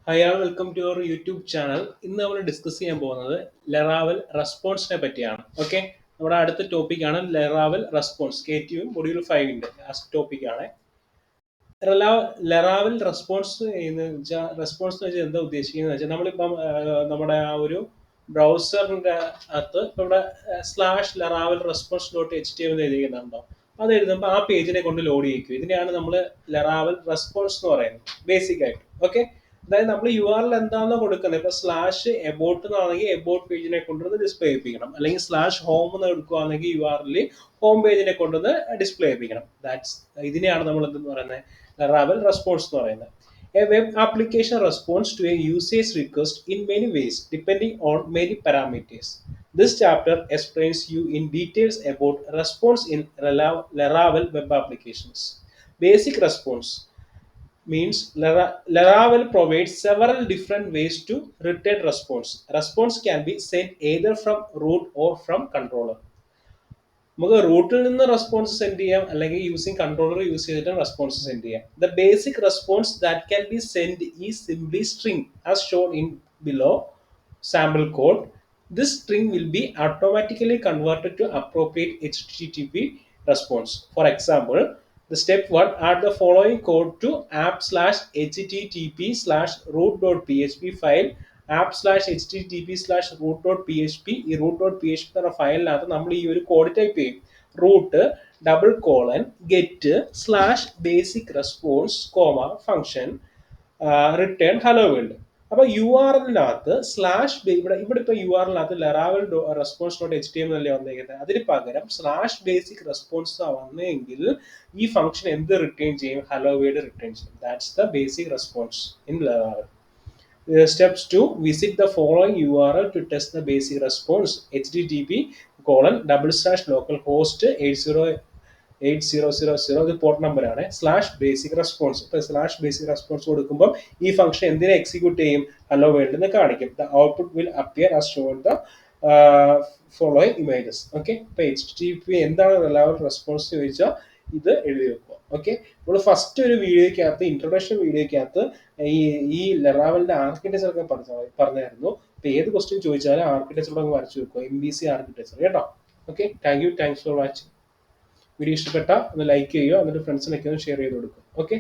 Hi all, welcome to our YouTube channel. ഇന്ന് നമ്മൾ discuss ചെയ്യാൻ പോകുന്നത് ലെറാവൽ റെസ്പോൺസിനെ പറ്റിയാണ്. ഓക്കെ, നമ്മുടെ അടുത്ത ടോപ്പിക്കാണ് ലെറാവൽ റെസ്പോൺസ്. KTU മൊഡ്യൂൾ 5ന്റെ ലാസ്റ്റ് ടോപ്പിക്കാണ്. ലെറാവൽ റെസ്പോൺസ് എന്ന് വെച്ചാൽ റെസ്പോൺസ് എന്ന് വെച്ചാൽ എന്താ ഉദ്ദേശിക്കുന്നത് വെച്ചാൽ നമ്മളിപ്പം നമ്മുടെ ആ ഒരു ബ്രൗസറിൻ്റെ അകത്ത് ഇപ്പം ഇവിടെ /ലെറാവൽ റെസ്പോൺസ് .html എന്ന് എഴുതിക്കുന്നുണ്ടോ, അത് എഴുതുമ്പോൾ ആ പേജിനെ കൊണ്ട് ലോഡ് ചെയ്യിക്കും. ഇതിനെയാണ് നമ്മൾ ലെറാവൽ റെസ്പോൺസ് എന്ന് പറയുന്നത് ബേസിക് ആയിട്ട്. ഓക്കെ, അതായത് നമ്മൾ URL എന്താണെന്ന് കൊടുക്കുന്നത്. ഇപ്പൊ /എബോട്ട് എന്നാണെങ്കിൽ എബോട്ട് പേജിനെ കൊണ്ടുവന്ന് ഡിസ്പ്ലേ ചെയ്യിപ്പിക്കണം, അല്ലെങ്കിൽ /ഹോം എന്ന് എടുക്കുകയാണെങ്കിൽ URL ഹോം പേജിനെ കൊണ്ടുവന്ന് ഡിസ്പ്ലേ ചെയ്യിപ്പിക്കണം. ഇതിനെയാണ് നമ്മൾ എന്തെന്ന് പറയുന്നത് ലെറാവൽ റെസ്പോൺസ് എന്ന് പറയുന്നത്. A web application responds to a user's request in many ways, depending on many parameters. This chapter explains you in details about response in Laravel web applications. Basic response means Laravel provides several different ways to return response. Response can be sent either from root or from controller. നമുക്ക് റൂട്ടിൽ നിന്ന് response send ചെയ്യാം, അല്ലെങ്കിൽ using controller use ചെയ്തിട്ട് response send ചെയ്യാം. The basic response that can be send is simply string as shown in below sample code. This string will be automatically converted to appropriate HTTP response. For example, the step 1, add the following code to app/http/root.php file. app/http/root.php ഈ root.php എന്ന ഫയലിനകത്ത് നമ്മൾ ഈ ഒരു code type ചെയ്യും. Route $get/basic response, function return hello world. അപ്പോൾ URLനകത്ത് ഇവിടെ ഇപ്പോൾ URLനകത്ത് ലെറാവൽ response .html അല്ലേ വന്നേക്കുന്നത്. അതിന് പകരം /ബേസിക് റെസ്പോൺസ് വന്നെങ്കിൽ ഈ ഫംഗ്ഷൻ എന്ത് റിട്ടേൺ ചെയ്യും? ഹലോ വേർഡ് റിട്ടേൺ ചെയ്യും. That's the basic response in Laravel. Steps 2, visit the following URL to test the basic response: http://localhost 808000 ഇത് പോർട്ട് നമ്പർ ആണ്. /basic response. ഇപ്പോൾ /basic response കൊടുക്കുമ്പോൾ ഈ ഫംഗ്ഷൻ എന്തിനെ എക്സിക്യൂട്ട് ചെയ്യും? ഹലോ വേൾഡ് എന്ന് കാണിക്കും. The output will appear as shown the following images. Okay, ഇപ്പോൾ HTTP എന്താണ് ലെറാവൽ റെസ്പോൺസ് ചോദിച്ചാൽ ഇത് എഴുതി വെക്കുക. ഓക്കെ, നമ്മൾ ഫസ്റ്റ് ഒരു വീഡിയോയ്ക്കകത്ത് ഇൻട്രൊഡക്ഷൻ വീഡിയോയ്ക്കകത്ത് ഈ ലെറാവലിന്റെ ആർക്കിടെക്ചർ ഒക്കെ പറഞ്ഞായിരുന്നു. ഇപ്പൊ ഏത് ക്വസ്റ്റ്യൻ ചോദിച്ചാലും ആർക്കിടെക്ചർ വരച്ചു വെക്കുക, MVC ആർക്കിടെക്ചർ കേട്ടോ. Okay, thanks for watching. Video ഇഷ്ടപ്പെട്ട ഒന്ന് ലൈക്ക് ചെയ്യുക, എന്നിട്ട് ഫ്രണ്ട്സിനൊക്കെ ഒന്ന് ഷെയർ ചെയ്ത് കൊടുക്കുക. ഓക്കെ.